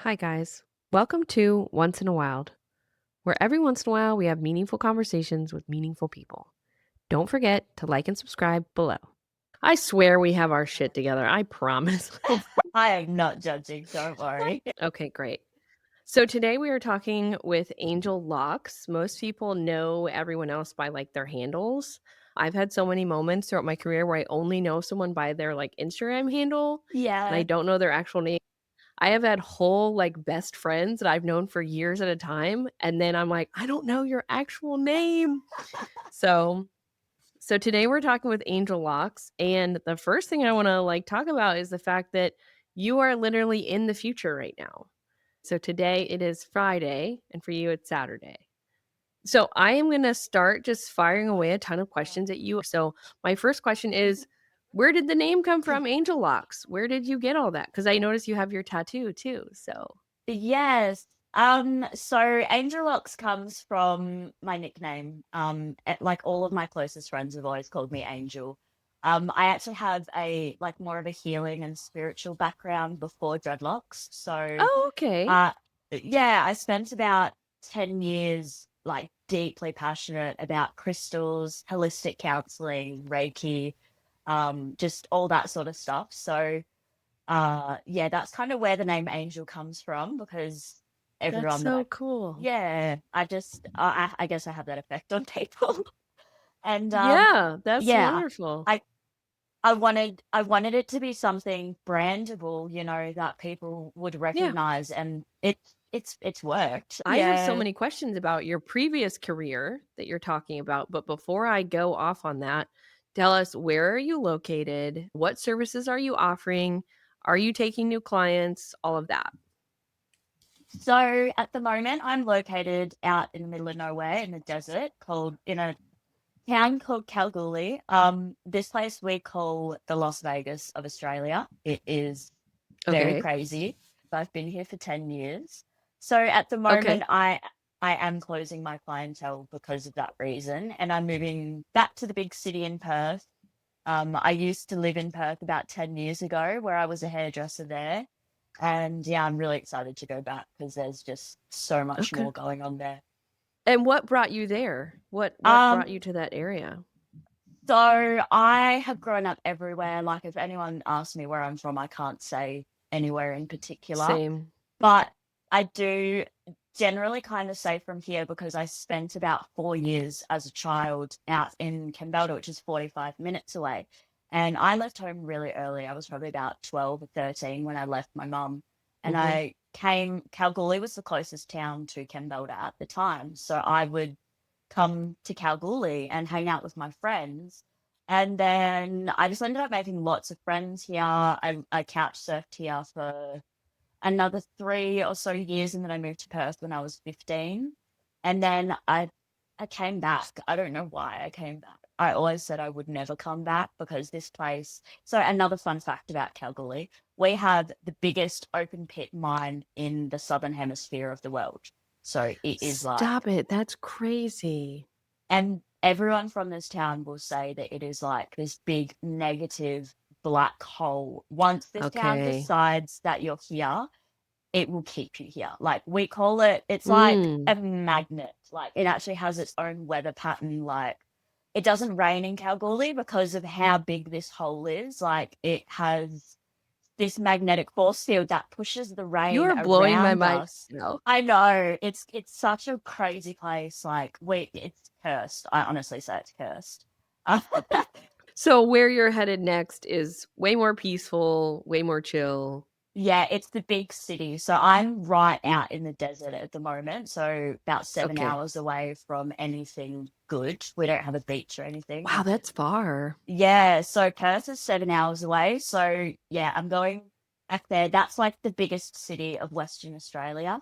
Hi, guys. Welcome to Once in a Wild, where every once in a while we have meaningful conversations with meaningful people. Don't forget to like and subscribe below. I swear we have our shit together. I promise. I am not judging, don't worry. Okay, great. So today we are talking with Angel Locs. Most people know everyone else by like their handles. I've had so many moments throughout my career where I only know someone by their like Instagram handle and I Yeah. don't know their actual name. I have had whole, like, best friends that I've known for years at a time, and then I'm like, "I don't know your actual name." So so today we're talking with Angel Locks, and the first thing I wanna, like, talk about is the fact that you are literally in the future right now. So today it is Friday, and for you, it's Saturday. So I am gonna start just firing away a ton of questions at you. So my first question is, where did the name come from, Angel Locks? Where did you get all that? Because I noticed you have your tattoo too. So Yes. So Angel Locs comes from my nickname. Like all of my closest friends have always called me Angel. I actually have a like more of a healing and spiritual background before dreadlocks. So oh, okay. uh yeah, I spent about 10 years like deeply passionate about crystals, holistic counseling, Reiki, just all that sort of stuff. So yeah, that's kind of where the name Angel comes from because That's everyone that so cool. I guess I have that effect on people. And Yeah, that's yeah, wonderful. I I wanted it to be something brandable, that people would Yeah. recognize, and it's worked. I have so Yeah. many questions about your previous career that you're talking about, but before I go off on that, tell us, where are you located? What services are you offering? Are you taking new clients? All of that. So at the moment, I'm located out in the middle of nowhere in the desert, called in a town called Kalgoorlie. This place we call the Las Vegas of Australia. It is very Okay. crazy. I've been here for 10 years. So at the moment, Okay. I am closing my clientele because of that reason, and I'm moving back to the big city in Perth. I used to live in Perth about 10 years ago, where I was a hairdresser there. And yeah, I'm really excited to go back because there's just so much Okay. more going on there. And what brought you there? What brought Um, you to that area? So I have grown up everywhere. Like if anyone asks me where I'm from, I can't say anywhere in particular. Same. But I do generally kind of say from here because I spent about 4 years as a child out in Cambodia, which is 45 minutes away. And I left home really early. I was probably about 12 or 13 when I left my mum. And Mhm. Kalgoorlie was the closest town to Cambodia at the time. So I would come to Kalgoorlie and hang out with my friends. And then I just ended up making lots of friends here. I couch surfed here for another 3 or so years, and then I moved to Perth when I was 15. And then I came back. I don't know why I came back. I always said I would never come back because this place. So another fun fact about Kalgoorlie, we have the biggest open pit mine in the southern hemisphere of the world. So it is Stop like, it, that's crazy. and everyone from this town will say that it is like this big negative black hole. Once this town Okay. decides that you're here, it will keep you here. Like we call it, it's like Mm. a magnet. Like it actually has its own weather pattern. Like it doesn't rain in Kalgoorlie because of how big this hole is. Like it has this magnetic force field that pushes the You rain are blowing my around mind us. right now. I know it's such a crazy place. Like it's cursed. I honestly say it's cursed. So where you're headed next is way more peaceful, way more chill. Yeah, it's the big city. So I'm right out in the desert at the moment. So about seven Okay. hours away from anything good. We don't have a beach or anything. Wow, that's far. Yeah, so Perth is 7 hours away. So yeah, I'm going back there. That's like the biggest city of Western Australia.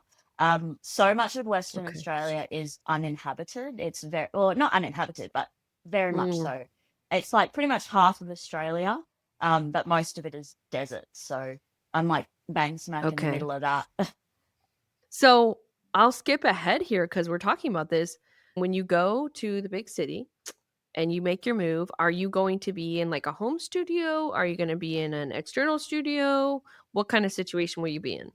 So much of Western Okay. Australia is uninhabited. It's very, well, not uninhabited, but very much Mm, so. It's like pretty much half of Australia, but most of it is desert. So I'm like bang smack in the okay. middle of that. So I'll skip ahead here because we're talking about this. When you go to the big city and you make your move, are you going to be in like a home studio? Are you going to be in an external studio? What kind of situation will you be in?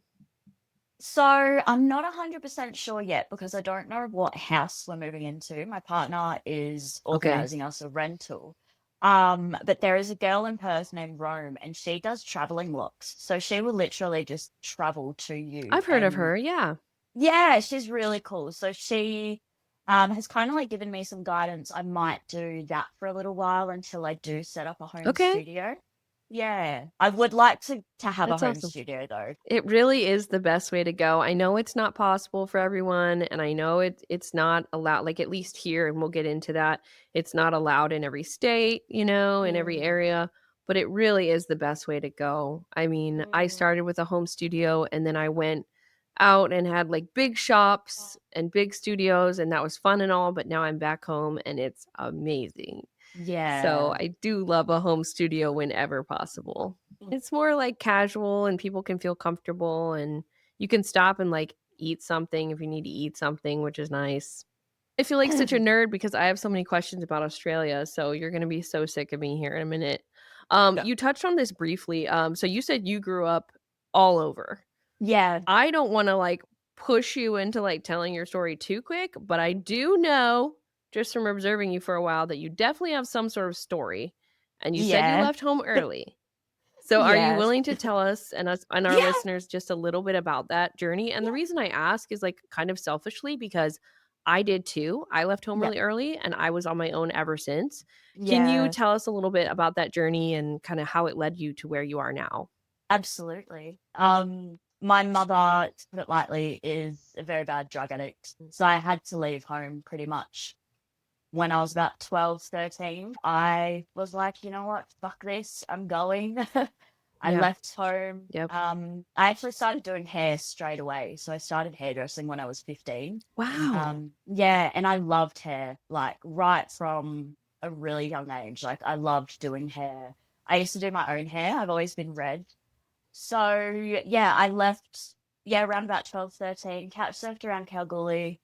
So I'm not 100% sure yet because I don't know what house we're moving into. My partner is Okay. organizing us a rental. But there is a girl in Perth named Rome, and she does traveling locks. So she will literally just travel to you. I've heard of And her, yeah. yeah, she's really cool. So she has kind of like given me some guidance. I might do that for a little while until I do set up a home Okay, studio. Yeah, I would like to have a that's home awesome. studio though. It really is the best way to go. I know it's not possible for everyone, and I know it's not allowed, like, at least here, and we'll get into that, it's not allowed in every state, in every Mm, area, but it really is the best way to go. I mean, I mm. started with a home studio, and then I went out and had, like, big shops and big studios, and that was fun and all, but now I'm back home, and it's amazing. So, Yeah. I do love a home studio whenever possible. It's more, like, casual and people can feel comfortable, and you can stop and, like, eat something if you need to eat something, which is nice. I feel like such a nerd because I have so many questions about Australia, so you're gonna be so sick of me here in a minute. Go. You touched on this briefly, so you said you grew up all over. Yeah. I don't wanna, like, push you into, like, telling your story too quick, but I do know, just from observing you for a while, that you definitely have some sort of story, and you said you Yeah. left home early. So are you Yes. willing to tell us and our Yeah. listeners just a little bit about that journey? And the Yeah. reason I ask is, like, kind of selfishly because I did too. I left home Yeah. really early, and I was on my own ever since. Can you Yeah. tell us a little bit about that journey and kinda how it led you to where you are now? Absolutely. My mother, to put it lightly, is a very bad drug addict. So I had to leave home pretty much when I was about 12, 13. I was like, you know what? Fuck this. I'm going. I Yeah. left home. Yep. I actually started doing hair straight away. So I started hairdressing when I was 15. Wow. Yeah, and I loved hair, like right from a really young age. Like I loved doing hair. I used to do my own hair. I've always been red. So yeah, I left, yeah, around about 12, 13. Couch surfed around Kalgoorlie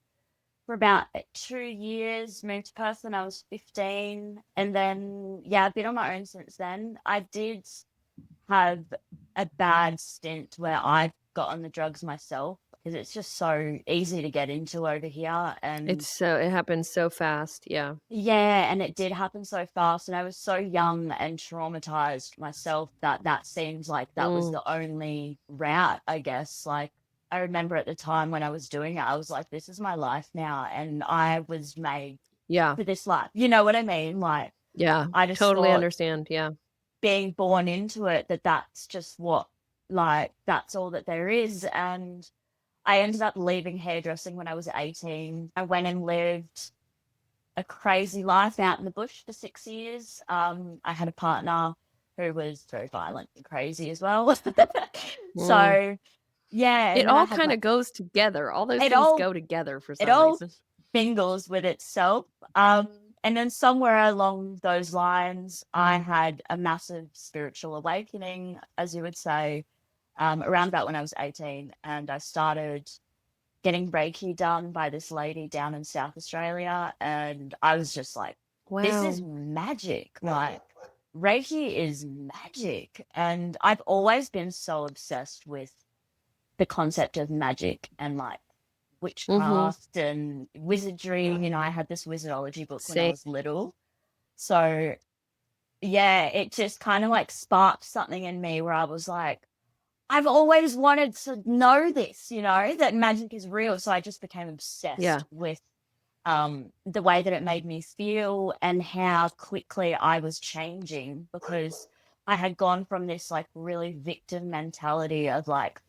for about 2 years, moved to Perth when I was 15. And then yeah, I've been on my own since then. I did have a bad stint where I got on the drugs myself because it's just so easy to get into over here. And It happens so fast. Yeah. yeah, and it did happen so fast. And I was so young and traumatized myself that that seems like that was Mm. the only route, I guess. Like, I remember at the time when I was doing it, I was like, this is my life now. And I was made Yeah. for this life. You know what I mean? Like, Yeah. I just Totally thought understand. Yeah. being born into it that that's just what, like, that's all that there is. And I ended up leaving hairdressing when I was 18. I went and lived a crazy life out in the bush for 6 years. I had a partner who was very violent and crazy as well. Mm. So yeah, It and then I all had my kinda goes together. All those it things all go together for it some all reason. mingles with itself. And then somewhere along those lines, I had a massive spiritual awakening, as you would say, around about when I was 18, and I started getting Reiki done by this lady down in South Australia. And I was just like, this is Wow. magic. Like, Reiki is magic. And I've always been so obsessed with the concept of magic and like Mhm. witchcraft and wizardry. You know, I had this wizardology book when I Same. was little. So, yeah, it just kind of like sparked something in me where I was like, I've always wanted to know this, you know, that magic is real. So I just became Yeah. obsessed with the way that it made me feel and how quickly I was changing because I had gone from this like really victim mentality of like,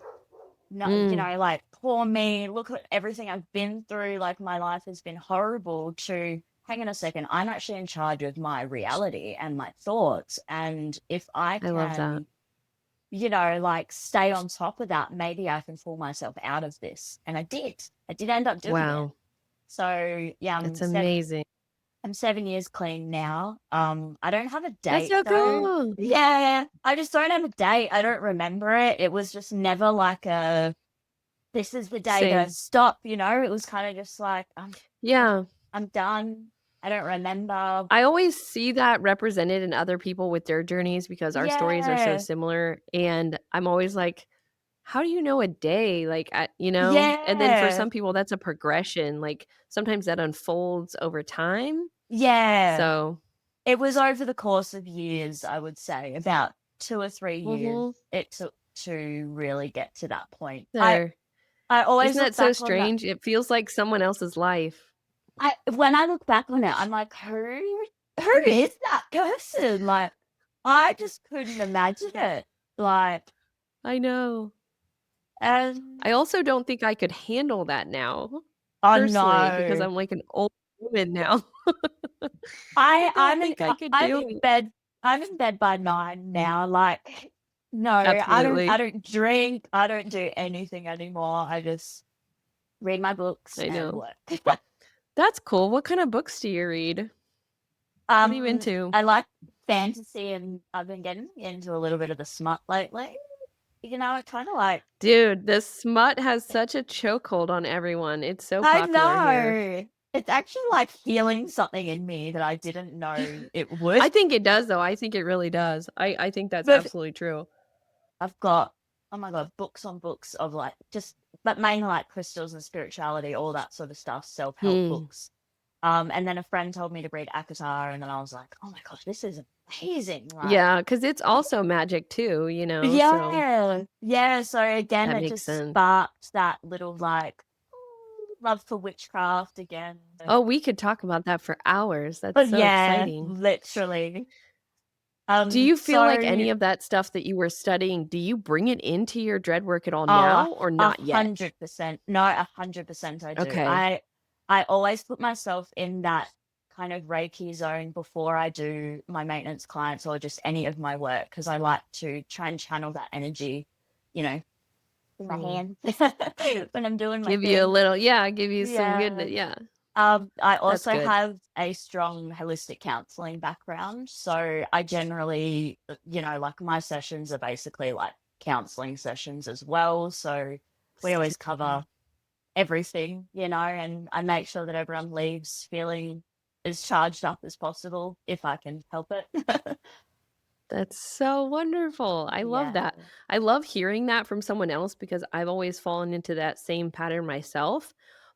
no, you Mm. know, like poor me, look at everything I've been through, like my life has been horrible to hang on a second, I'm actually in charge of my reality and my thoughts. And if I I love that. can you know, like stay on top of that, maybe I can pull myself out of this. And I did. I did end up doing it. Wow. So yeah, That's amazing. I'm 7 years clean now. I don't have a That's date so though. cool. Yeah, I just don't have a date. I don't remember it. It was just never like a this is the day to Same. stop, you know? It was kind of just like I'm Yeah. I'm done. I don't remember. I always see that represented in other people with their journeys because our stories are so Yeah. similar, and I'm always like, how do you know a day? Like, and then for Yeah. some people, that's a progression. Like, sometimes that unfolds over time. Yeah. So, It was over the course of years, I would say, about 2 or 3 years mhm, it took to really get to that point. there. I always Isn't look that so back on that. strange? It feels like someone else's life. When I look back on it, I'm like, "Who is that person?" Like, I just couldn't imagine it. Like, I know. and I also don't think I could handle that now, oh, personally, because no. I'm like an old woman now. I don't think I could I'm do in it. bed by 9 now, like, no, I Absolutely. don't drink, I don't do anything anymore, I just read my books I and know. work. That's cool. What kind of books do you read? What are you into? I like fantasy, and I've been getting into a little bit of the smut lately. You know, I kinda like Dude, the smut has such a chokehold on everyone. It's so I popular here. know. It's actually, like, healing something in me that I didn't know it I would. think it does, though. I think it really does. I think that's But absolutely true. I've got, oh my god, books on books of, like, just but mainly, like, crystals and spirituality, all that sort of stuff, self-help Hmm. books. And then a friend told me to read Akatar, and then I was like, "Oh my gosh, this is amazing." Like, Yeah, because it's also magic too, so yeah. Yeah, so again, that it makes just sense. sparked that little, like, love for witchcraft again. Oh, we could talk about that for hours. That's But so yeah, exciting. literally. Do you feel like So any of that stuff that you were studying, do you bring it into your dread work at all oh, now or a not yet? 100%. No, 100% I do. Okay. I always put myself in that kind of Reiki zone before I do my maintenance clients or just any of my work because I like to try and channel that energy, you know, in my Cool. hands when I'm doing my Give you a thing. little yeah, give you some good Yeah. yeah, I that's also good. have a strong holistic counseling background. So I generally, like my sessions are basically like counseling sessions as well. So we always cover everything, and I make sure that everyone leaves feeling as charged up as possible if I can help it. That's so wonderful. I love Yeah. that. I love hearing that from someone else because I've always fallen into that same pattern myself.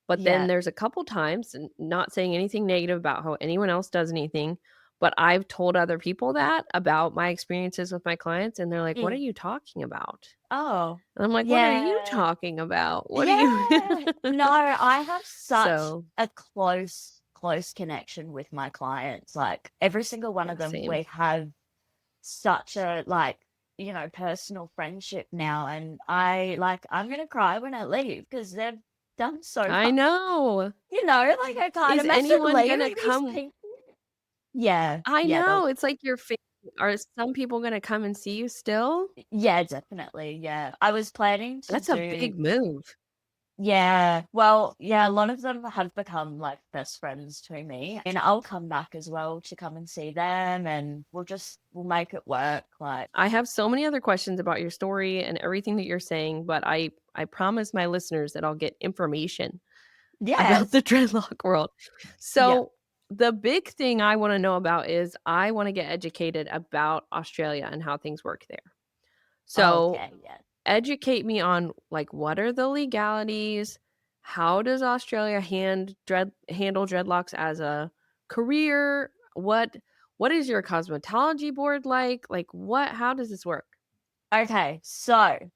But then Yeah. there's a couple times, and not saying anything negative about how anyone else does anything, but I've told other people that about my experiences with my clients, and they're like, "What are Mm. you talking about?" Oh, And I'm like, "What are you yeah. talking about? What are you" Yeah. No, I have such So, a close connection with my clients. Like every single one yeah, of them, same. we have such a personal friendship now. And I'm gonna cry when I leave because they've done so I much. know. Like I can't Is imagine anyone gonna leaving these come people. Yeah, I yeah, know, it's like your family. Are some people gonna come and see you still? yeah, definitely. Yeah. I was planning to That's a do big move. Yeah. Well, yeah, a lot of them have become like best friends to me. And I'll come back as well to come and see them and we'll make it work. Like, I have so many other questions about your story and everything that you're saying, but I promise my listeners that I'll get information about yes. the dreadlock world. Yeah. So, the big thing I wanna know about is I wanna get educated about Australia and how things work there. So, Okay, yeah. educate me on, like, what are the legalities? How does Australia handle dreadlocks as a career? What is your cosmetology board like? Like, how does this work? Okay, so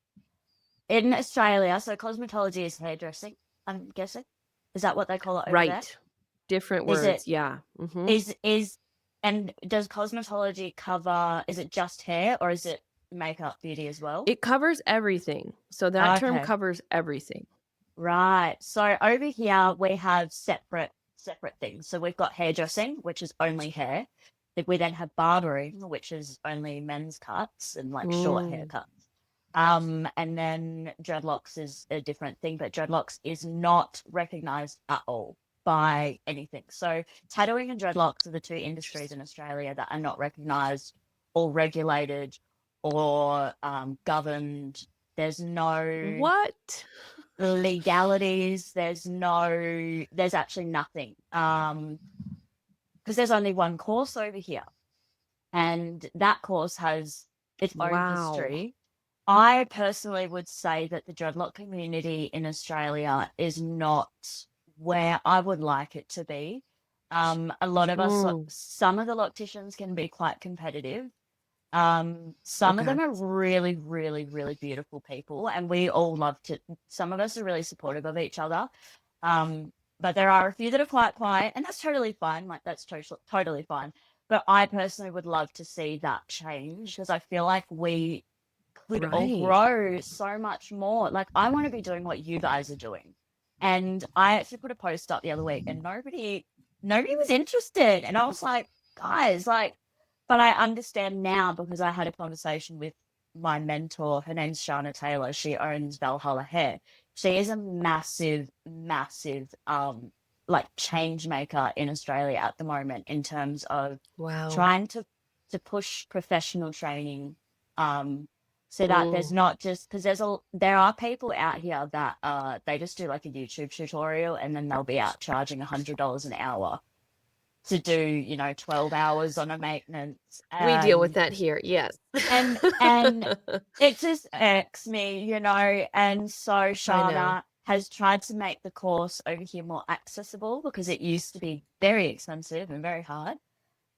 in Australia, so cosmetology is hairdressing, I'm guessing. Is that what they call it over there? Right. Different Is it words, yeah, mhm. is and does cosmetology cover, is it just hair or is it makeup, beauty as well? It covers everything. So that term Okay. covers everything. Right. So over here we have separate things. So we've got hairdressing, which is only hair. We then have barbering, which is only men's cuts and like short Mm. haircuts. And then dreadlocks is a different thing, but dreadlocks is not recognized at all by anything. So tattooing and dreadlocks are the two industries in Australia that are not recognized or regulated or governed. There's no What? legalities. There's actually nothing. Because there's only one course over here, and that course has its own Wow. history. I personally would say that the dreadlock community in Australia is not where I would like it to be. A lot of us, Mm, some of the locticians can be quite competitive. Some of okay. them are really, really, really beautiful people, and we all love to. Some of us are really supportive of each other. But there are a few that are quite quiet, and that's totally fine. Like that's totally fine. But I personally would love to see that change because I feel like we could all Right. grow so much more. Like I want to be doing what you guys are doing. And I actually put a post up the other week and nobody was interested. And I was like, guys, like, but I understand now because I had a conversation with my mentor. Her name's Shana Taylor. She owns Valhalla Hair. She is a massive, massive like change maker in Australia at the moment in terms of Wow. trying to push professional training so that there's Mm, not just because there are people out here that they just do like a YouTube tutorial and then they'll be out charging $100 an hour to do 12 hours on a maintenance we deal with that here. Yes. and it just irks me, and so I know. Shana has tried to make the course over here more accessible because it used to be very expensive and very hard.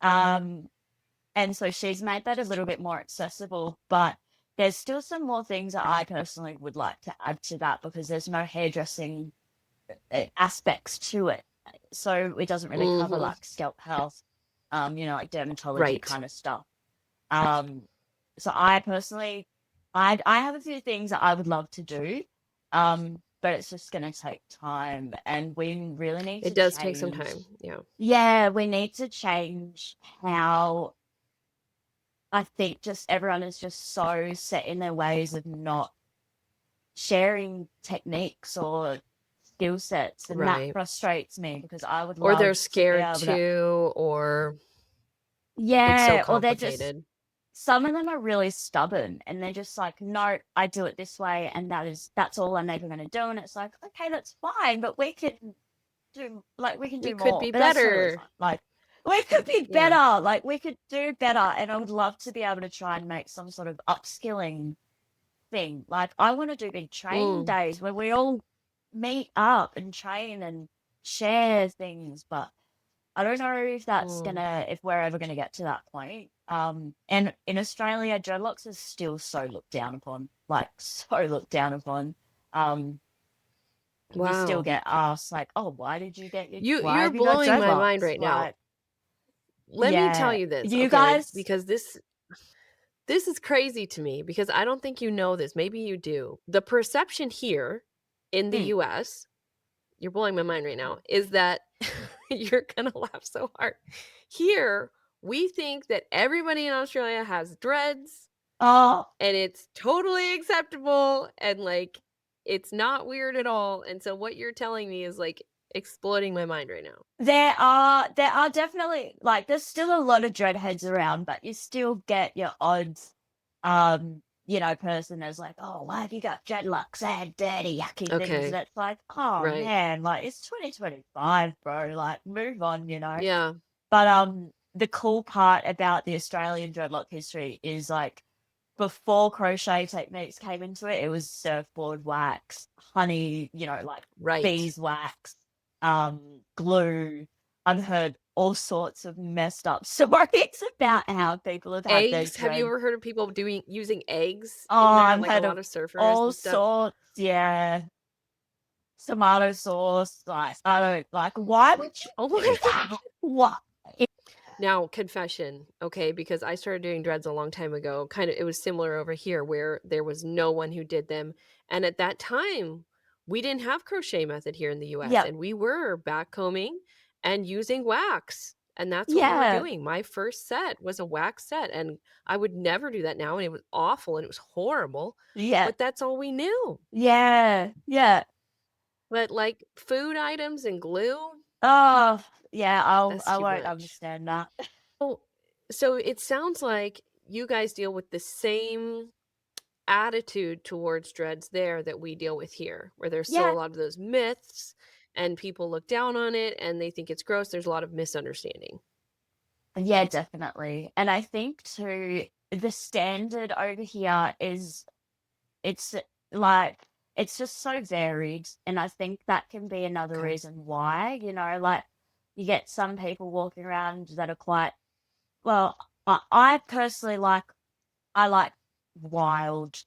um and so she's made that a little bit more accessible, but there's still some more things that I personally would like to add to that because there's no hairdressing aspects to it. So it doesn't really cover Hmm. like scalp health, like dermatology Right. kind of stuff. Um, so I personally, I have a few things that I would love to do, but it's just going to take time, and we really need It to does take some change. time. Yeah. Yeah, we need to change how I think just everyone is just so set in their ways of not sharing techniques or skill sets, and that Right. frustrates me because I would Or they're love to be scared able to. to, or it's so Yeah, or they're just complicated. some of them are really stubborn and they're just like, no, I do it this way, and that's all I'm ever going to do. And it's like, okay, that's fine, but we can We do could more, be but that's totally better. fine. Like we could be Yeah. better, like we could do better, and I would love to be able to try and make some sort of upskilling thing. Like I want to do big training Mm, days where we all meet up and train and share things, but I don't know if mm. if we're ever gonna get to that point. And in Australia, dreadlocks is still so looked down upon, like so looked down upon. Um, we still Wow. get asked like, "Oh, why You're have you got blowing my mind dreadlocks?" right now. Like, Let me tell yeah, you this, you okay? guys, Because this is crazy to me because I don't think you know this. Maybe you do. The perception here in the mm, US, you're blowing my mind right now, is that you're gonna laugh so hard. Here, we think that everybody in Australia has dreads oh, and it's totally acceptable and like it's not weird at all. And so what you're telling me is like exploding my mind right now. there are definitely like there's still a lot of dreadheads around, but you still get your odds person is like, oh, why have you got dreadlocks? They're dirty, yucky things. And Okay. it's like, oh Right. man, like it's 2025, bro. Like, move on. Yeah. But the cool part about the Australian dreadlock history is like before crochet techniques came into it, it was surfboard wax, honey, like Right. beeswax, glue. I've heard all sorts of messed up stories about how people have had their Eggs. Have you dread. ever heard of people doing using eggs Oh, in there? I've Like a heard lot of of surfers all and stuff. sorts. Yeah. Tomato sauce. Like, I don't like, why would you Oh do my that? What? Now, confession, okay, because I started doing dreads a long time ago. Kind of, it was similar over here where there was no one who did them. And at that time, we didn't have crochet method here in the US, Yep. and we were backcombing and using wax. And that's what we were Yeah. doing. My first set was a wax set, and I would never do that now. And it was awful and it was horrible, Yeah. but that's all we knew. Yeah. Yeah. But like food items and glue, Oh, yeah. that's I too won't much. understand that. Oh, so it sounds like you guys deal with the same attitude towards dreads there that we deal with here, where there's still a Yeah. lot of those myths and people look down on it and they think it's gross. There's a lot of misunderstanding. Yeah, definitely. And I think too, the standard over here is It's like it's just so varied, and I think that can be another Okay. reason why, like you get some people walking around that are quite well, I personally I like wild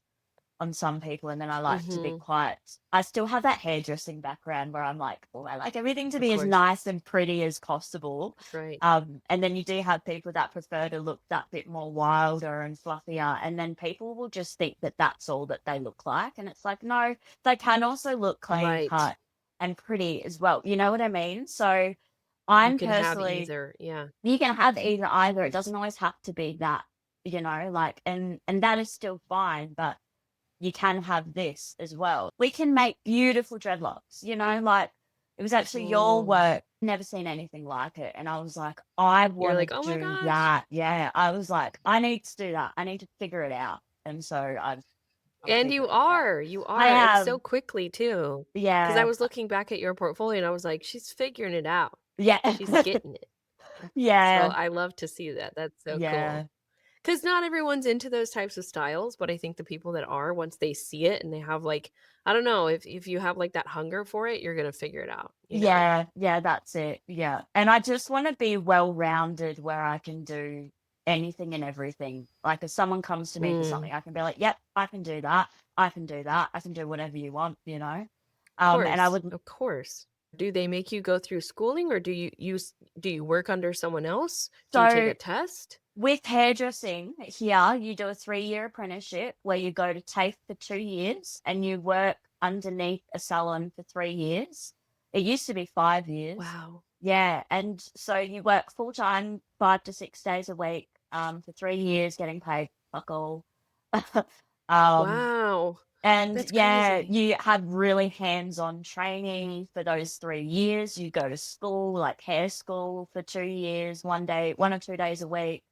on some people, and then I like to be Mhm. quiet. I still have that hairdressing background where I'm like, "Oh, I like everything to Of be as course. nice and pretty as possible." Right. And then you do have people that prefer to look that bit more wilder and fluffier, and then people will just think that that's all that they look like, and it's like, no, they can also look clean Right. cut and pretty as well. You know what I mean? So You I'm can have personally either. Yeah. you can have either. It doesn't always have to be that, like, and that is still fine, but you can have this as well. We can make beautiful dreadlocks, like it was actually your Mm. work. Never seen anything like it. And I was like, I You're want to like, "Oh my do gosh." that. Yeah. I was like, I need to do that. I need to figure it out. And so I'm And figuring it out. you I are, and have, so quickly too. Because I yeah, was looking back at your portfolio and I was like, "She's figuring it out. yeah, She's getting it." So yeah, I love to see that. That's so cool. yeah. 'Cause not everyone's into those types of styles, but I think the people that are, once they see it and they have, like I don't know, if you have, like, that hunger for it, you're gonna figure it out, you know? Yeah, yeah, that's it. Yeah. And I just want to be well-rounded where I can do anything and everything. Like if someone comes to me for Mm, something, I can be like, "Yep, I can do that. I can do that. I can do whatever you want, you know?" And I course, would of course. Do they make you go through schooling or do you work under someone else? Do you take so a test? with hairdressing here, you do a 3-year apprenticeship where you go to TAFE for 2 years and you work underneath a salon for 3 years. It used to be 5 years. Wow. Yeah, and so you work full time, 5 to 6 days a week, for 3 years, getting paid fuck all. Um, Wow. and That's yeah, crazy. you have really hands-on training for those 3 years. You go to school, like hair school for 2 years, 1 or 2 days a week.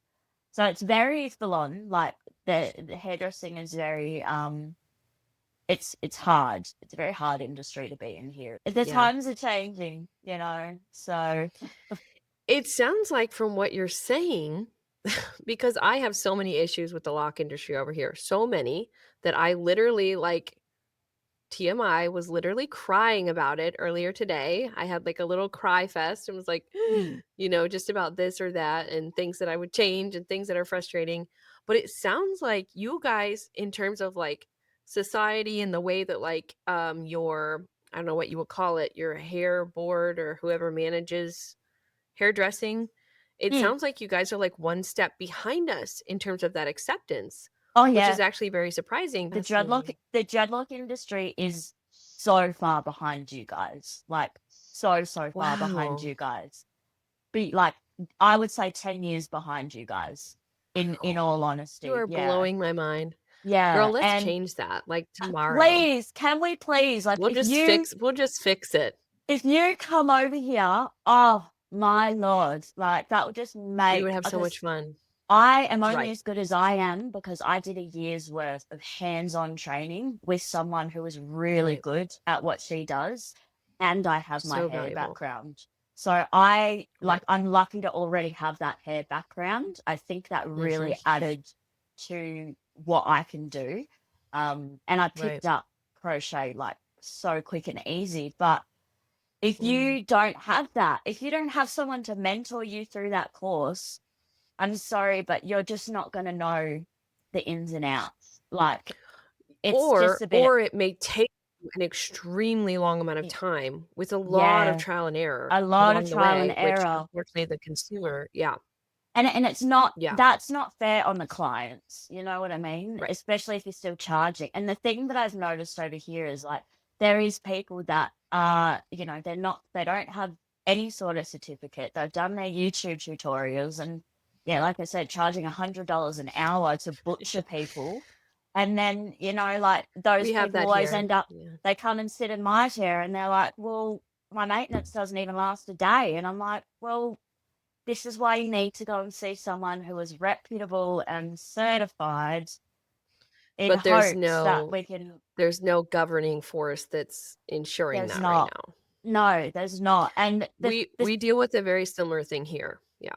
So it's very full on, like, the hairdressing is very, it's hard. It's a very hard industry to be in here. The Yeah. times are changing, so It sounds like from what you're saying because I have so many issues with the lock industry over here, so many that I literally, like TMI, was literally crying about it earlier today. I had, like, a little cry fest and was like, just about this or that and things that I would change and things that are frustrating. But it sounds like you guys, in terms of, like, society and the way that, like, your I don't know what you would call it, your hair board or whoever manages hairdressing, it Mm. sounds like you guys are, like, one step behind us in terms of that acceptance, Oh, which is yeah. actually very surprising. The dreadlock Fascinating. the dreadlock industry is so far behind you guys, like, so, so far behind Wow. you guys. Be like, I would say 10 years behind you guys, in all You honesty. are Yeah. blowing my mind. Girl, Yeah, let's and, change that, like, tomorrow. please, can we please, like, We'll just fix it. if you come over here, oh my lord, like, that would just We would make have so much because fun. I am only Right. as good as I am because I did a year's worth of hands-on training with someone who is really Right. good at what she does, and I have my So hair valuable. background. So I Right. I'm lucky to already have that hair background. I think that Mhm. really added to what I can do. And I Right. picked up crochet like so quick and easy, but if Mm. you don't have that, if you don't have someone to mentor you through that course, I'm sorry, but you're just not gonna know the ins and outs. Like, it's just a bit Or it may take you an extremely long amount of y time with a lot of yeah, trial and error a lot of along the trial and way, which error, unfortunately the consumer yeah, and it's not yeah, that's not fair on the clients, you know what I mean? right. Especially if you're still charging, and the thing that I've noticed over here is, like, there is people that are, they don't have any sort of certificate. They've done their YouTube tutorials and, yeah, like I said, charging $100 an hour to butcher people. And then, like, those We have people that always here. end up Yeah. they come and sit in my chair and they're like, "Well, my maintenance doesn't even last a day." And I'm like, "Well, this is why you need to go and see someone who is reputable and certified in But hopes that we can." there's no governing force that's ensuring There's that right not. now. No, there's not. And the We deal with a very similar thing here. Yeah.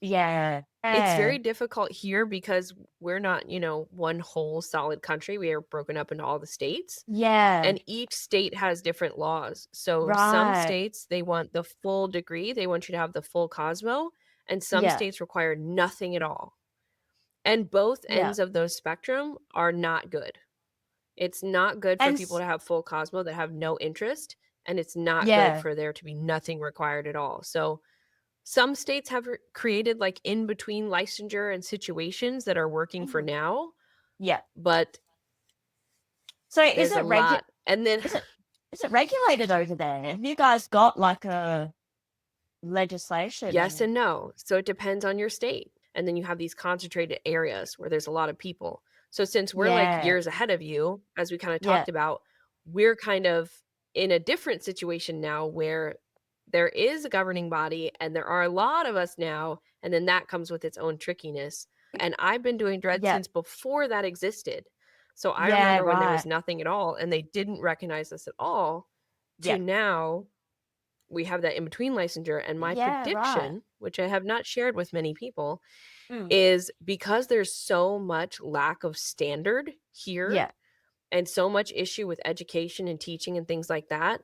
Yeah. It's Yeah. very difficult here because we're not, one whole solid country. We are broken up into all the states, Yeah. and each state has different laws. So some Right. states, they want the full degree, they want you to have the full Cosmo, and some Yeah. states require nothing at all. And both Yeah. ends of those spectrum are not good. It's not good for And people to have full Cosmo that have no interest, and it's not good yeah. for there to be nothing required at all. So some states have created like in between licensure and situations that are working for Mhm. now, Yeah. but So is there's a it regu lot. And then is it is it regulated over there? Have you guys got like a legislation yes and and no. So it depends on your state. And then you have these concentrated areas where there's a lot of people. So since we're like yeah. years ahead of you, as we kind of Yeah. talked about, we're kind of in a different situation now where there is a governing body and there are a lot of us now. And then that comes with its own trickiness. And I've been doing dread Yeah. since before that existed. So I Yeah, remember when there right. was nothing at all and they didn't recognize us at all to Yeah. now we have that in between licensure, and my Yeah, right. prediction, which I have not shared with many people, Mm. is because there's so much lack of standard here Yeah. and so much issue with education and teaching and things like that.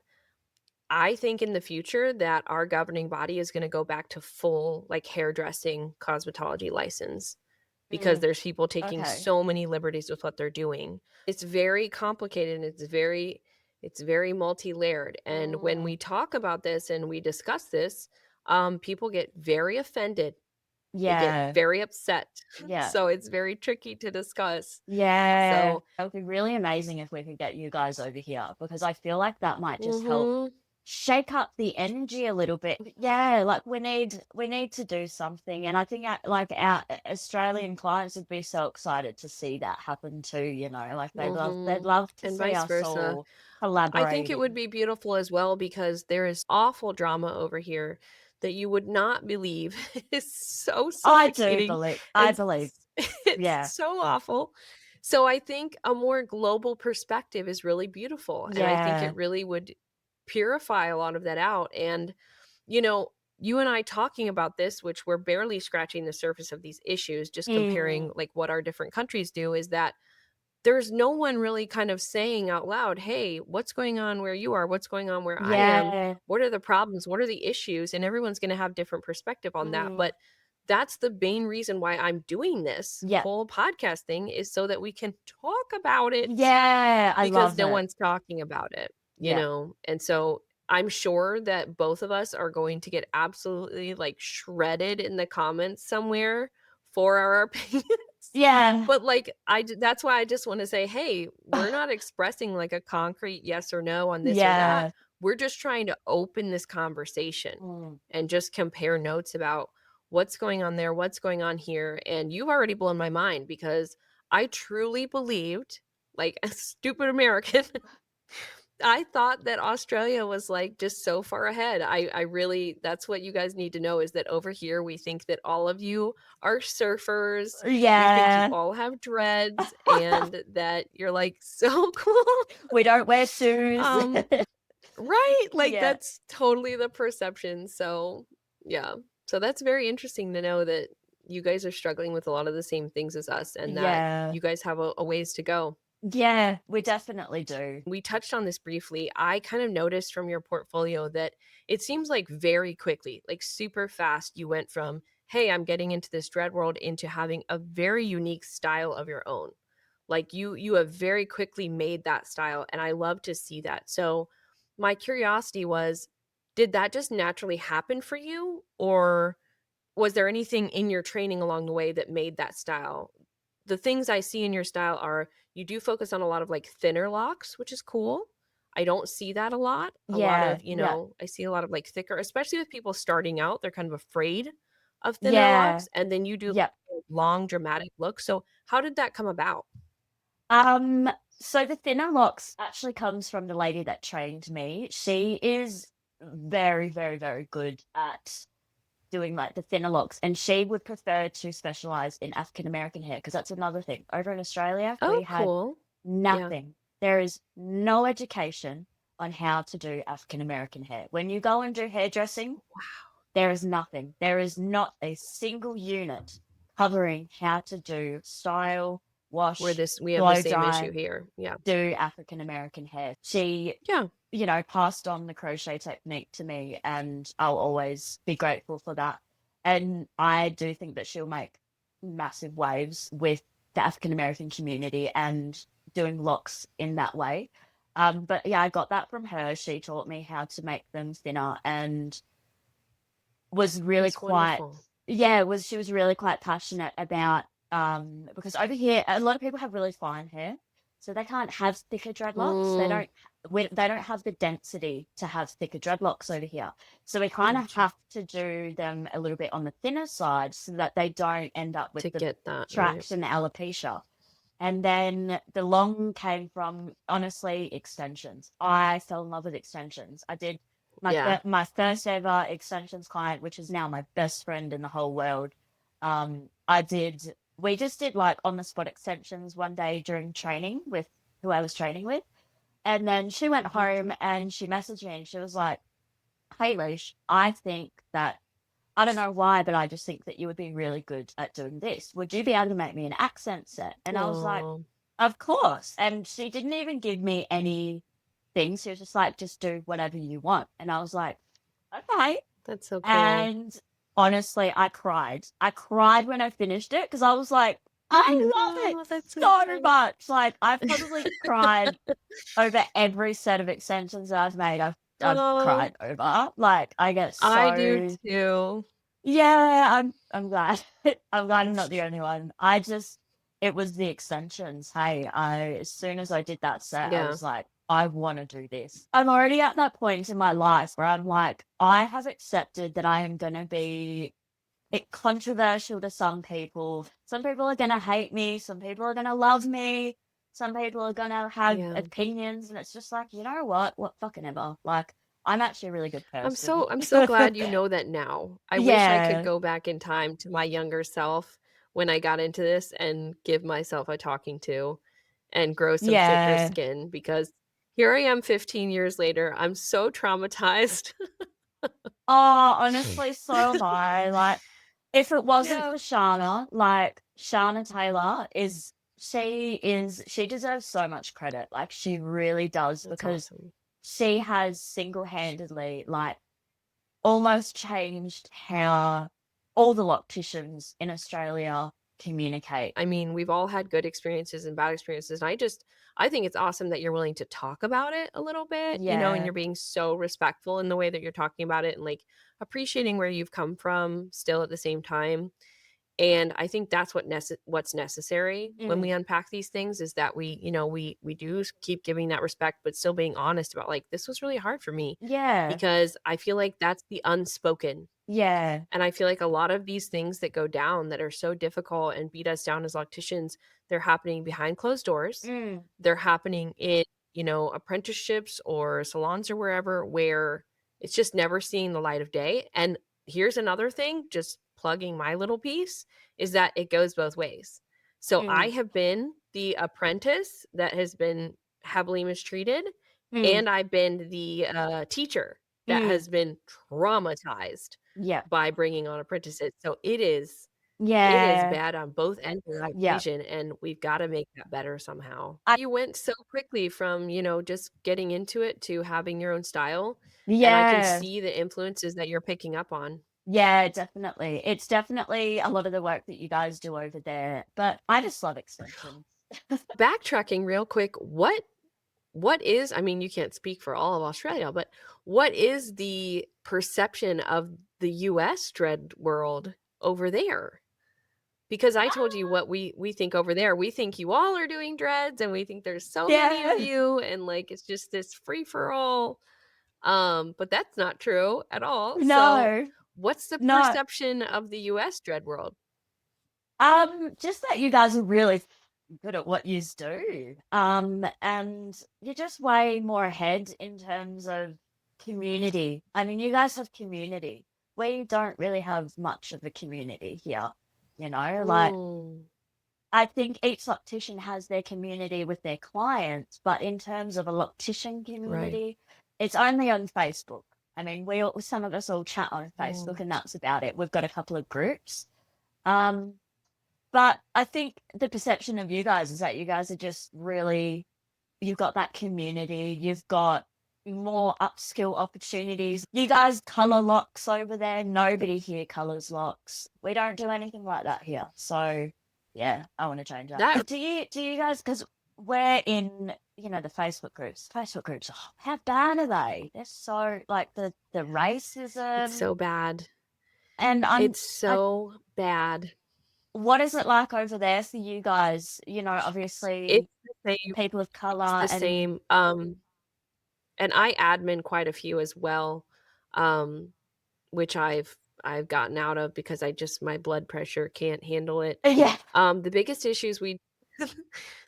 I think in the future that our governing body is going to go back to full like hairdressing cosmetology license because Mm. there's people taking Okay. so many liberties with what they're doing. It's very complicated and it's very multi-layered. And when Mm. we talk about this and we discuss this, people get very offended. They get Yeah. very upset. Yeah. So it's very tricky to discuss. Yeah. So, It would be really amazing if we could get you guys over here because I feel like that might just help mhm, shake up the energy a little bit. Yeah, like we need to do something, and I think like our Australian clients would be so excited to see that happen too. Like they'd mhm, love to and see vice us versa. all I think it would collaborating. be beautiful as well because there is awful drama over here that you would not believe is so suffocating I and believe, it's yeah, so awful. So I think a more global perspective is really beautiful, and I think it yeah, really would purify a lot of that out, and, you know, you and I talking about this, which we're barely scratching the surface of these issues, just mm, comparing, like, what our different countries do, is that there's no one really kind of saying out loud, "Hey, what's going on where you are? What's going on where I am? yeah, What are the problems? What are the issues?" And everyone's gonna have different perspective on that, mm, but that's the main reason why I'm doing this yeah, whole podcast thing is so that we can talk about it yeah. I because love no it. one's talking about it, Yeah, And so I'm sure that both of us are going to get absolutely, like, shredded in the comments somewhere for our opinions. yeah, But, like, that's why I just wanna say, "Hey, we're not expressing, like, a concrete yes or no on this or that. yeah, We're just trying to open this conversation mm, and just compare notes about what's going on there, what's going on here," and you've already blown my mind because I truly believed, like a stupid American, I thought that Australia was, like, just so far ahead. I really that's what you guys need to know is that over here, we think that all of you are surfers, we think you yeah. all have dreads, and that you're, like, so cool. We don't wear shoes. Um, right? Like, Yeah, that's totally the perception, so, yeah. So that's very interesting to know that you guys are struggling with a lot of the same things as us and that yeah, you guys have a ways to go. yeah, we definitely do. We touched on this briefly. I kind of noticed from your portfolio that it seems like very quickly, like super fast, you went from, hey, I'm getting into this dread world into having a very unique style of your own. Like you have very quickly made that style and I love to see that. So my curiosity was, did that just naturally happen for you or was there anything in your training along the way that made that style? The things I see in your style are you do focus on a lot of, like, thinner locks, which is cool. I don't see that a lot. A lot Yeah, of, yeah, I see a lot of, like, thicker especially with people starting out, they're kind of afraid of thinner yeah, locks, and then you do yeah. long dramatic looks, so how did that come about? Um, so the thinner locks actually comes from the lady that trained me. She is very, very, very good at doing like the thinner locks, and she would prefer to specialize in African American hair because that's another thing. Over in Australia, Oh, we had cool. Yeah. nothing. There is no education on how to do African American hair. When you go and do hairdressing, Wow. there is nothing. There is not a single unit covering how to do style, wash, We have the blow same issue dry, here. Yeah. do African American hair. She, Yeah. passed on the crochet technique to me, and I'll always be grateful for that. And I do think that she'll make massive waves with the African American community and doing locks in that way. But yeah, I got that from her. She taught me how to make them thinner, and was really That's quite, wonderful. yeah, was she was really quite passionate about, because over here a lot of people have really fine hair, so they can't have thicker dreadlocks. Mm, They don't have the density to have thicker dreadlocks over here. So we kind of gotcha. have to do them a little bit on the thinner side so that they don't end up with To the get that, right? traction alopecia. And then the long came from, honestly, extensions. I fell in love with extensions. I did Yeah. my first ever extensions client, which is now my best friend in the whole world. We just did like on the spot extensions one day during training with who I was training with. And then she went Mhm. home and she messaged me and she was like, "Hey, Leash, I think that, I don't know why, but I just think that you would be really good at doing this. Would you be able to make me an accent set?" And I was like, Oh, "Of course." And she didn't even give me any things. She was just like, "Just do whatever you want." And I was like, "Okay." that's so cool. And honestly, I cried. I cried when I finished it because I was like, "I love it Oh, that's so so great. much." Like, I've probably cried over every set of extensions that I've made. I've Oh, cried over. Like, I get I do so, too. yeah, I'm glad. I'm glad I'm not the only one. It was the extensions. Hey, as soon as I did that set, I Yeah. was like, I want to do this. I'm already at that point in my life where I'm like, I have accepted that I am going to be controversial to some people. Some people are going to hate me. Some people are going to love me. Some people are going to have Yeah. opinions. And it's just like, you know what? What fucking ever. Like, I'm actually a really good person. I'm so glad you know that now. I wish I could Yeah. go back in time to my younger self when I got into this and give myself a talking to and grow some thicker Yeah. skin because here I am 15 years later. I'm so traumatized. Oh, honestly, so am I. Like, if it wasn't Yeah. for Shana, like Shana Taylor she deserves so much credit. Like, she really does, That's because awesome. she has single-handedly like almost changed how all the locticians in Australia communicate. I mean, we've all had good experiences and bad experiences, and I think it's awesome that you're willing to talk about it a little bit, you know, and Yeah. you're being so respectful in the way that you're talking about it and, like, appreciating where you've come from still at the same time, and I think that's what's necessary when we Mm. unpack these things is that we do keep giving that respect, but still being honest about, like, "This was really hard for me," Yeah. because I feel like that's the unspoken. Yeah. And I feel like a lot of these things that go down that are so difficult and beat us down as locticians, they're happening behind closed doors. Mm. They're happening in, apprenticeships or salons or wherever where it's just never seeing the light of day. And here's another thing, just plugging my little piece, is that it goes both ways. So I Mm. have been the apprentice that has been heavily mistreated, Mm. and I've been the teacher that Mm. has been traumatized Yeah. by bringing on apprentices. So it is Yeah. bad on both ends of that Yeah. equation, and we've gotta make that better somehow. I You went so quickly from, just getting into it to having your own style, and I can Yeah. see the influences that you're picking up on. Yeah, definitely. It's definitely a lot of the work that you guys do over there, but I just love extensions. Backtracking real quick, what is I mean, you can't speak for all of Australia, but what is the perception of the US dread world over there? Because I told you Ah, what we think over there. We think you all are doing dreads, and we think there's so many of yeah. you, and, like, it's just this free for all. But that's not true at all. So, No. what's the No. perception of the US dread world? Just that you guys are really good at what yous do. And you're just way more ahead in terms of community. I mean, you guys have community. We don't really have much of a community here, like, Mm, I think each loctician has their community with their clients, but in terms of a loctician right. community, it's only on Facebook. I mean, some of us all chat on Facebook, Mm. and that's about it. We've got a couple of groups. Um, but I think the perception of you guys is that you guys are just really, you've got that community, you've got more upskill opportunities. You guys color locks over there. Nobody here colors locks. We don't do anything like that here. So yeah, I want to change that. That Do you guys, because we're in, the Facebook groups. Facebook groups, oh, how bad are they? They're so like the it's racism. so bad. And It's I so bad. what is it like over there for you guys? It's Obviously the same. people of It's color the and same. And I admin quite a few as well, um, which I've gotten out of because I just my blood pressure can't handle it. yeah. The biggest issues we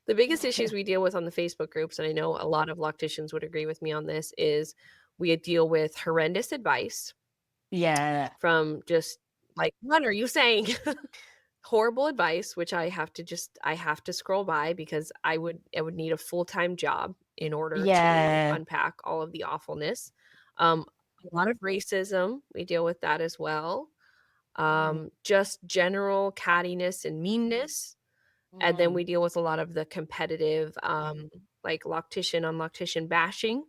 the biggest issues we deal with on the Facebook groups, and I know a lot of locticians would agree with me on this, is we deal with horrendous advice Yeah. from just like, "What are you saying?" Horrible advice, which I have to scroll by because I would need a full-time job in order to Yeah. unpack all of the awfulness. Um, a lot of racism, we deal with that as well. Mm, Just general cattiness and meanness. And then mm. we deal with a lot of the competitive, like loctician on loctician bashing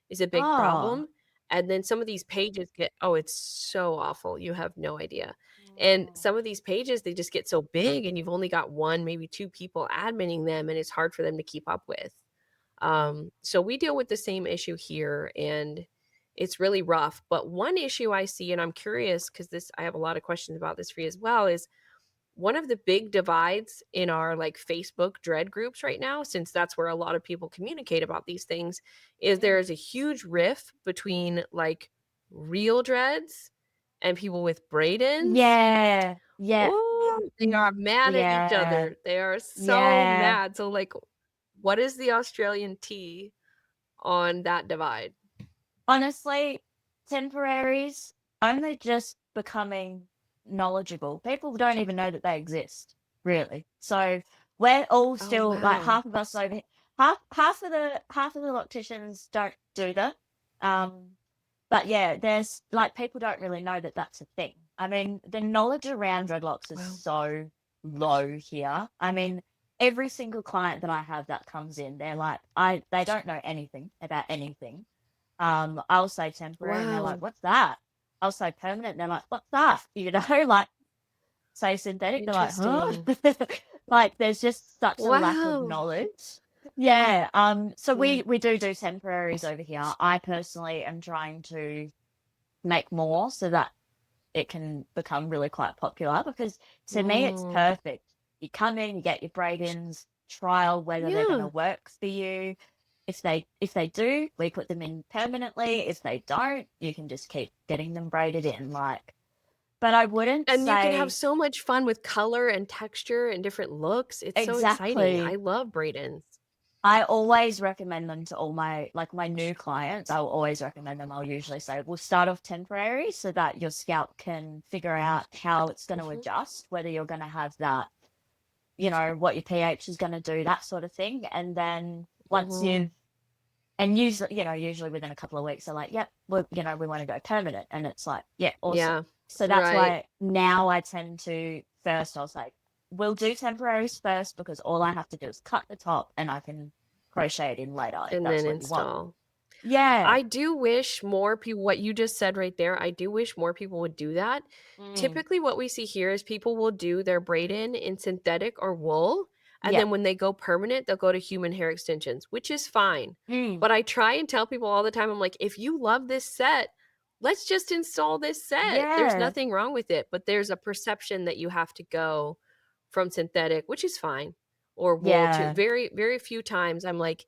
is a big Oh. problem. And then some of these pages get oh, it's so awful. You have no idea. And Mm. some of these pages, they just get so big and you've only got one, maybe two people adminning them, and it's hard for them to keep up with. So we deal with the same issue here, and it's really rough. But one issue I see, and I'm curious because this I have a lot of questions about this for you as well, is one of the big divides in our like Facebook dread groups right now, since that's where a lot of people communicate about these things, is there Mm. is a huge rift between like real dreads and people with braid-ins. Yeah. Yeah. Oh, they are mad at each Yeah. other. They are so Yeah. mad. So like, what is the Australian tea on that divide? Honestly, temporaries only just becoming knowledgeable. People don't even know that they exist, really. So we're all Oh, still like wow. half of us over here, half of the locticians don't do that. Um, but yeah, there's like people don't really know that that's a thing. I mean, the knowledge around dreadlocks is Wow. so low here. I mean, every single client that I have that comes in, they're like, they don't know anything about anything. I'll say temporary and they're like, Wow. what's that? I'll say permanent and they're like, what's that? Like say synthetic, they're like, huh? Interesting. Like there's just such a lack of Wow. knowledge. Yeah. So Yeah. we do temporaries over here. I personally am trying to make more so that it can become really quite popular because to me it's Mm. perfect. You come in, you get your braid-ins, trial whether they're going to Yeah. work for you. If they do, we put them in permanently. If they don't, you can just keep getting them braided in. But I wouldn't And you can have say so much fun with color and texture and different looks. It's so exciting. I exactly. love braid-ins. I always recommend them to all my new clients. I will always recommend them. I'll usually say we'll start off temporary so that your scalp can figure out how it's going to Mhm, adjust, whether you're going to have that, what your pH is going to do, that sort of thing. And then once mhm. you've and usually within a couple of weeks, they're like, yep, we want to go permanent. And it's like, yeah, awesome. Yeah, So that's right. why now I tend to first, I was like, we'll do temporaries first because all I have to do is cut the top and I can crochet it in later if And that's then what you want. install. Yeah. I do wish more people what you just said right there, I do wish more people would do that. Mm. Typically, what we see here is people will do their braid-in in synthetic or wool, and Yeah. then when they go permanent, they'll go to human hair extensions, which is fine. Mm. But I try and tell people all the time, I'm like, "If you love this set, let's just install this set. There's Yeah. nothing wrong with it." But there's a perception that you have to go from synthetic, which is fine, or wool to Yeah. very, very few times I'm like,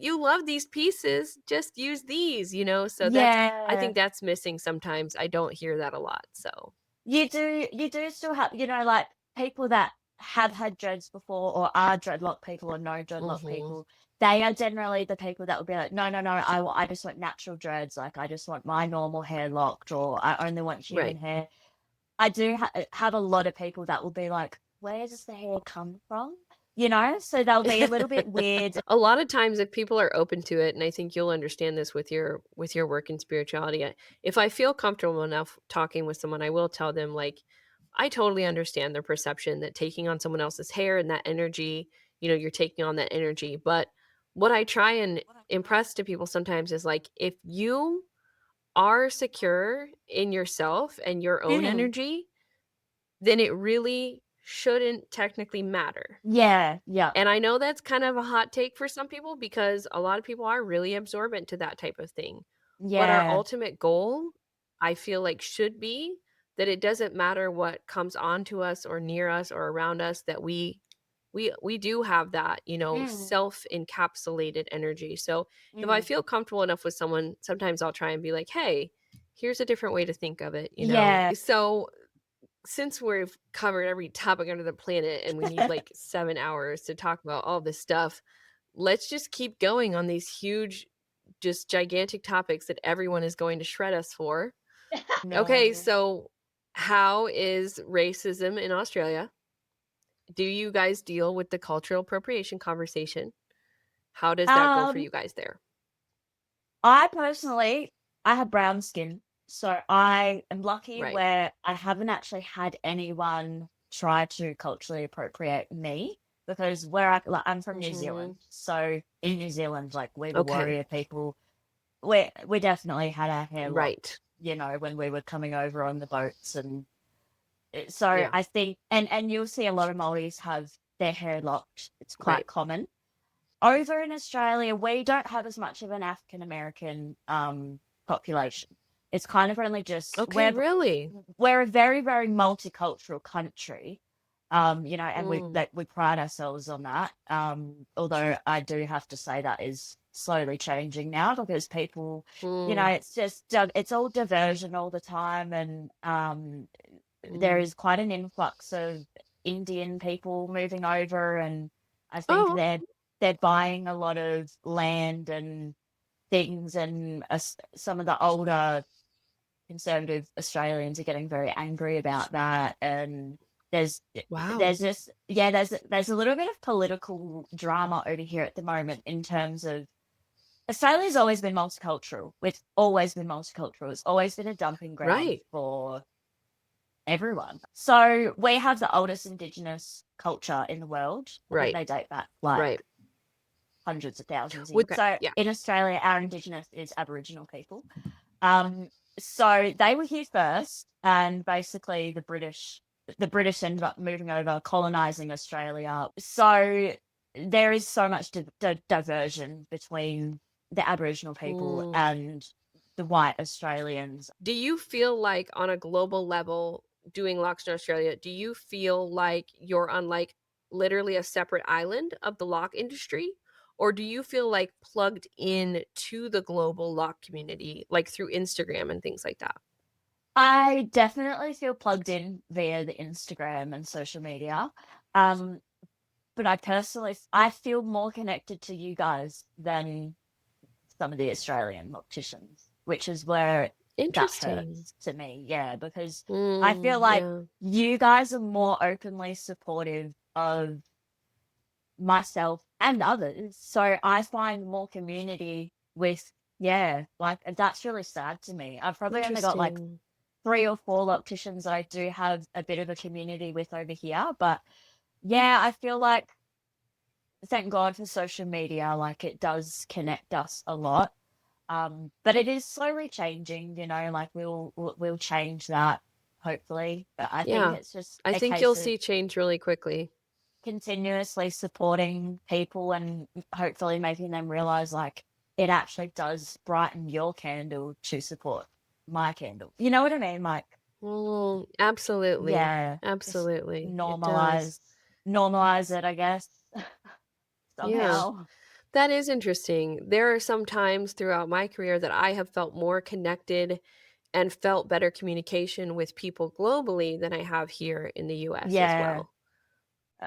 you love these pieces, just use these, So that's I Yeah. think that's missing sometimes. I don't hear that a lot. So, You do still have, like people that have had dreads before or are dreadlock people or know dreadlock mhm. people, they are generally the people that will be like, no, no, no, I just want natural dreads. Like I just want my normal hair locked or I only want human Right. hair. I do have a lot of people that will be like, where does the hair come from? so they'll be a little bit weird. A lot of times if people are open to it, and I think you'll understand this with your work in spirituality, if I feel comfortable enough talking with someone, I will tell them, like, I totally understand their perception that taking on someone else's hair and that energy, you're taking on that energy, but what I try and impress to people sometimes is, like, if you are secure in yourself and your own Mm, energy, then it really shouldn't technically matter. yeah, yeah, And I know that's kind of a hot take for some people because a lot of people are really absorbent to that type of thing. But our yeah. ultimate goal, I feel like, should be that it doesn't matter what comes onto us or near us or around us, that we do have that, Mm, self-encapsulated energy. So if I mm. feel comfortable enough with someone, sometimes I'll try and be like, "Hey, here's a different way to think of it." Yeah. So since we've covered every topic under the planet and we need like 7 hours to talk about all this stuff, let's just keep going on these huge, just gigantic topics that everyone is going to shred us for. Okay, No. so how is racism in Australia? Do you guys deal with the cultural appropriation conversation? How does that go for Um, you guys there? I personally, I have brown skin, so I am lucky Right. where I haven't actually had anyone try to culturally appropriate me because I'm from New Mhm. Zealand, so in New Zealand, like we're the Okay. warrior people. We definitely had our hair Right. locked, when we were coming over on the boats, and so Yeah. I think, and you'll see a lot of Maoris have their hair locked. It's quite Right. common. Over in Australia, we don't have as much of an African American population. It's kind of only just Okay, really? we're a very, very multicultural country. And Mm. we pride ourselves on that. Although I do have to say that is slowly changing now because people, Mm. it's just it's all diversion all the time, and there Mm. is quite an influx of Indian people moving over, and I think Oh, they're buying a lot of land and things, and some of the older conservative Australians are getting very angry about that. And there's wow. there's just yeah there's a little bit of political drama over here at the moment in terms of Australia's always been multicultural. It's always been multicultural. It's always been a dumping ground Right. for everyone. So we have the oldest Indigenous culture in the world. I think Right. they date back like Right. hundreds of thousands of years. With okay, So yeah. in Australia, our Indigenous is Aboriginal people. Um, so they were here first, and basically the British ended up moving over, colonizing Australia. So there is so much diversion between the Aboriginal people Mm. and the white Australians. Do you feel like on a global level doing locks in Australia, do you feel like you're on, like, literally a separate island of the lock industry? Or do you feel, like, plugged in to the global lock community, like, through Instagram and things like that? I definitely feel plugged in via the Instagram and social media. Um, but I feel more connected to you guys than some of the Australian opticians, which is where that Interesting. hurts to me. Yeah, because I feel Mm, like yeah. you guys are more openly supportive of myself and others. So I find more community with, yeah, like, and that's really sad to me. I've probably only got like Interesting. 3 or 4 opticians I do have a bit of a community with over here. But yeah, I feel like thank God for social media, like it does connect us a lot. But it is slowly changing, like we'll change that hopefully. But I think Yeah. it's just I a think you'll case of see change really quickly. continuously supporting people and hopefully making them realize like it actually does brighten your candle to support my candle. You know what I mean? Like, Mm, absolutely. yeah, just Absolutely. It does. normalize it, I guess, Yeah. somehow. That is interesting. There are some times throughout my career that I have felt more connected and felt better communication with people globally than I have here in the US as Yeah. well.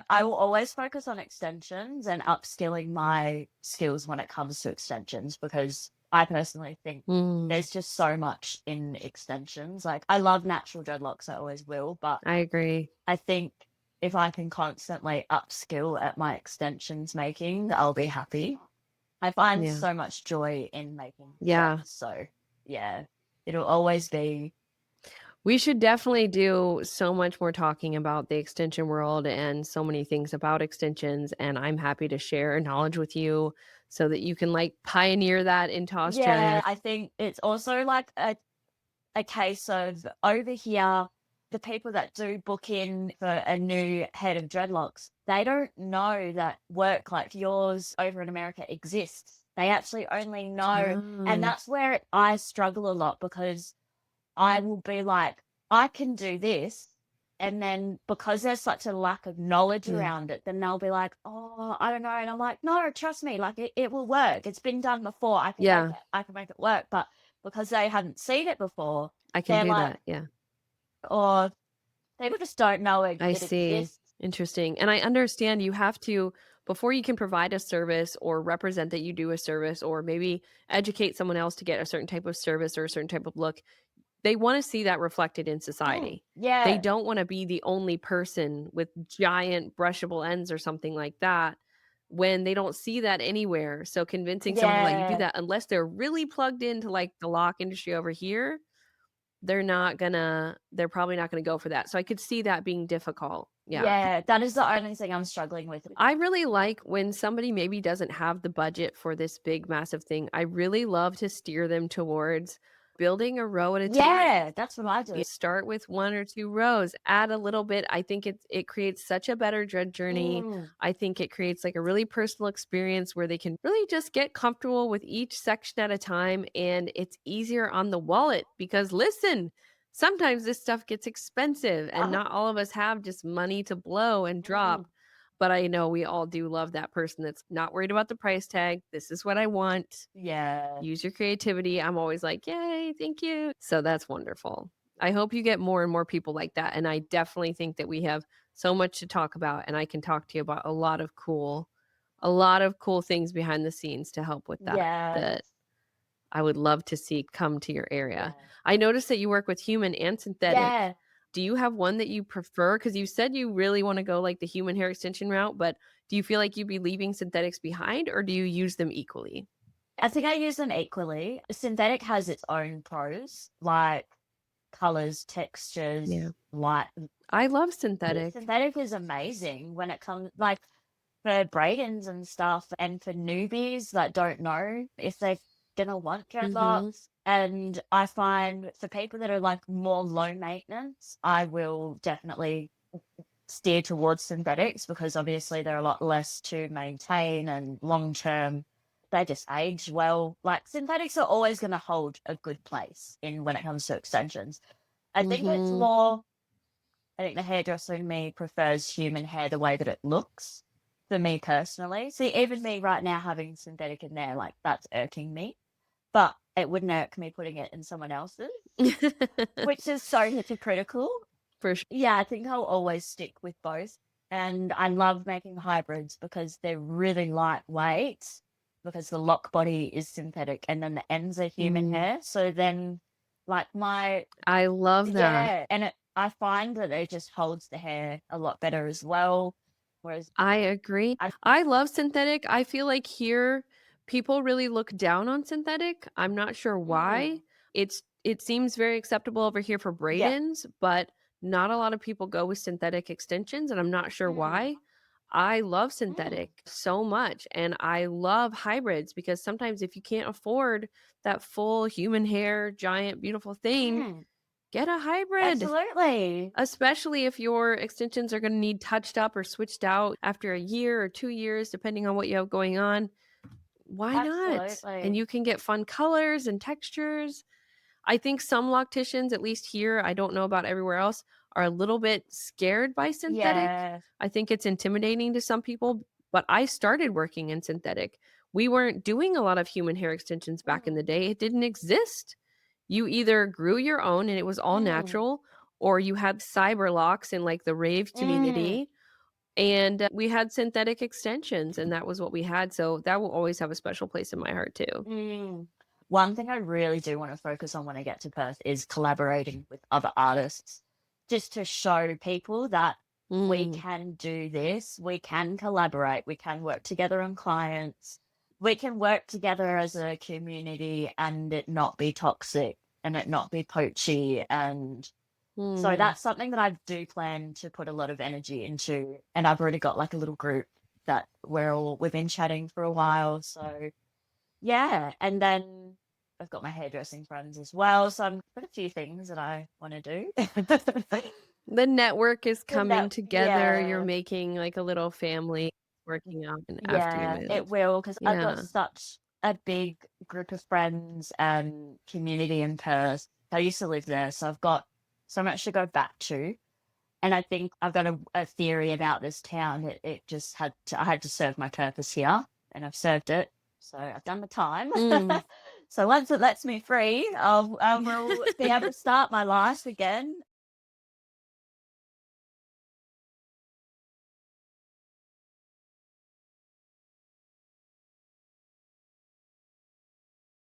I will always focus on extensions and upskilling my skills when it comes to extensions because I personally think Mm, there's just so much in extensions. Like I love natural dreadlocks, I always will, but I agree. I think if I can constantly upskill at my extensions making, I'll be happy. I find Yeah. so much joy in making Yeah. socks. So yeah, it'll always be. We should definitely do so much more talking about the extension world and so many things about extensions, and I'm happy to share knowledge with you so that you can, like, pioneer that into Australia. Yeah, I think it's also like a case of over here, the people that do book in for a new head of dreadlocks, they don't know that work like yours over in America exists. They actually only know, and Oh, that's where I struggle a lot because I will be like, I can do this. And then because there's such a lack of knowledge yeah. around it, then they'll be like, oh, I don't know. And I'm like, no, trust me, like it will work. It's been done before. Yeah, I can make it work. But because they haven't seen it before, I can they're do like, that, yeah. or people just don't know I it see. exists. Interesting, and I understand you have to before you can provide a service or represent that you do a service or maybe educate someone else to get a certain type of service or a certain type of look, they wanna see that reflected in society. They Yeah. don't wanna be the only person with giant brushable ends or something like that when they don't see that anywhere, so convincing someone to let you do Yeah. that, unless they're really plugged into, like, the lock industry over here, they're probably not gonna go for that, so I could see that being difficult. Yeah. Yeah. That is the only thing I'm struggling with. I really like when somebody maybe doesn't have the budget for this big, massive thing, I really love to steer them towards building a row at a time. Yeah. That's what I You do. start with 1 or 2 rows, add a little bit. I think it creates such a better dread journey. Mm. I think it creates, like, a really personal experience where they can really just get comfortable with each section at a time, and it's easier on the wallet because listen, sometimes this stuff gets expensive, and not all of us have just money to blow and Mm. drop, but I know we all do love that person that's not worried about the price tag. "This is what I want. Yeah. Use your creativity." I'm always like, "Yay, thank you." So that's wonderful. I hope you get more and more people like that, and I definitely think that we have so much to talk about, and I can talk to you about a lot of cool things behind the scenes to help with that, that Yes. I would love to see come to your area. Yeah. I noticed that you work with human and synthetic. Yeah. Do you have one that you prefer? Because you said you really wanna go, like, the human hair extension route, but do you feel like you'd be leaving synthetics behind, or do you use them equally? I think I use them equally. Synthetic has its own pros, like colors, Yeah. textures, light. I love Yeah, synthetic. synthetic is amazing when it comes like for break-ins and stuff and for newbies that don't know if they're gonna want Mhm. dreadlocks. And I find for people that are like more low maintenance, I will definitely steer towards synthetics because obviously they're a lot less to maintain and long term. They just age well. Like synthetics are always going to hold a good place in when it comes to extensions. I think it's Mhm. more. I think the hairdresser in me prefers human hair the way that it looks. For me personally, see, even me right now having synthetic in there, like that's irking me. But it wouldn't irk me putting it in someone else's, which is so hypocritical. For sure. Yeah, I think I'll always stick with both. And I love making hybrids because they're really lightweight because the lock body is synthetic and then the ends are human Mm. hair. So then like my I love that. yeah, and I find that it just holds the hair a lot better as well. Whereas I agree. I I love synthetic. I feel like here, people really look down on synthetic. I'm not sure why. mm, It seems very acceptable over here for yeah. braid-ins, but not a lot of people go with synthetic extensions, and I'm not sure Mm, why. I love mm, synthetic so much, and I love hybrids because sometimes if you can't afford that full human hair, giant, beautiful thing, mm, get a hybrid. absolutely. Especially if your extensions are gonna need touched up or switched out after a year or 2 years, depending on what you have going on. Why not? And Absolutely. you can get fun colors and textures. I think some locticians, at least here, I don't know about everywhere else, are a little bit scared by synthetic. Yeah. I think it's intimidating to some people, but I started working in synthetic. We weren't doing a lot of human hair extensions back in Mm, the day. It didn't exist. You either grew your own and it was all mm, natural, or you had cyber locks in like the rave mm. community. And we had synthetic extensions, and that was what we had. So that will always have a special place in my heart too. Mm. One thing I really do want to focus on when I get to Perth is collaborating with other artists, just to show people that we Mm. can do this, we can collaborate, we can work together on clients, we can work together as a community and it not be toxic and it not be poachy. And so Mm. that's something that I do plan to put a lot of energy into. And I've already got like a little group that we've been chatting for a while. So yeah. And then I've got my hairdressing friends as well. So I've got a few things that I want to do. The network is The coming net, together, you're yeah. making, like, a little family working out and after you Yeah, move. it will, because I've got Yeah. such a big group of friends and community in Perth. I used to live there, so I've got so much to go back to. And I think I've got a theory about this town. It just I had to serve my purpose here, and I've served it. So I've done the time. Mm. So once it lets me free, I will be able to start my life again.